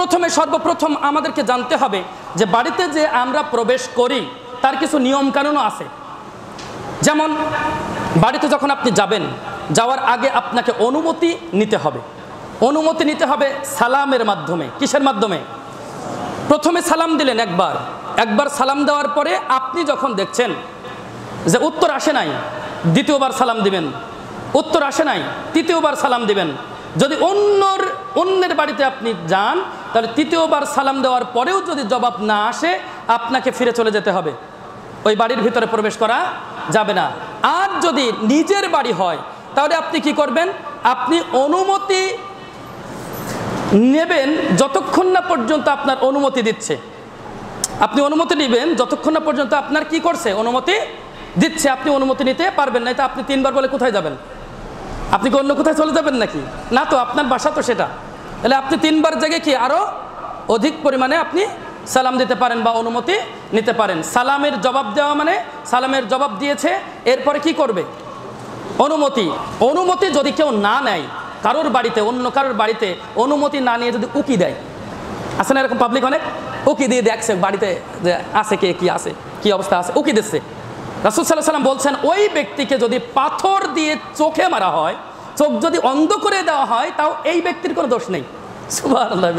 প্রথমে সর্বপ্রথম আমাদেরকে জানতে হবে যে বাড়িতে যে আমরা প্রবেশ করি তার কিছু নিয়মকানুনও আছে। যেমন বাড়িতে যখন আপনি যাবেন, যাওয়ার আগে আপনাকে অনুমতি নিতে হবে। অনুমতি নিতে হবে সালামের মাধ্যমে। কিসের মাধ্যমে? প্রথমে সালাম দিলেন একবার সালাম দেওয়ার পরে আপনি যখন দেখছেন যে উত্তর আসে নাই, দ্বিতীয়বার সালাম দিবেন। উত্তর আসে নাই, তৃতীয়বার সালাম দিবেন। যদি অন্যের বাড়িতে আপনি যান, তাহলে তৃতীয়বার সালাম দেওয়ার পরেও যদি জবাব না আসে, আপনাকে ফিরে চলে যেতে হবে। ওই বাড়ির ভিতরে প্রবেশ করা যাবে না। আর যদি নিজের বাড়ি হয়, তাহলে আপনি কি করবেন? আপনি অনুমতি নেবেন যতক্ষণ না পর্যন্ত আপনার অনুমতি দিচ্ছে। আপনি অনুমতি নেবেন যতক্ষণ না পর্যন্ত আপনার কি করছে? অনুমতি দিচ্ছে। আপনি অনুমতি নিতে পারবেন না। তো আপনি 3 বার বলে কোথায় যাবেন? আপনি কি অন্য কোথায় চলে যাবেন নাকি? না তো, আপনার বাসা তো সেটা। তাহলে আপনি 3 বার জায়গায় কি আরও অধিক পরিমাণে আপনি সালাম দিতে পারেন বা অনুমতি নিতে পারেন। সালামের জবাব দেওয়া মানে সালামের জবাব দিয়েছে, এরপরে কি করবে? অনুমতি যদি কেউ না নেয় কারোর বাড়িতে, অন্য কারোর বাড়িতে অনুমতি না নিয়ে যদি উকি দেয়, আছে না এরকম পাবলিক অনেক, উকি দিয়ে দেখছে বাড়িতে যে আছে কে, কি আছে, কি অবস্থা আছে, উকি দিচ্ছে। রাসূল সাল্লাল্লাহু আলাইহি ওয়াসাল্লাম বলছেন ওই ব্যক্তিকে যদি পাথর দিয়ে চোখে মারা হয়, চোখ যদি অন্ধ করে দেওয়া হয়, তাও এই ব্যক্তির কোনো দোষ নেই। সুবহানাল্লাহ।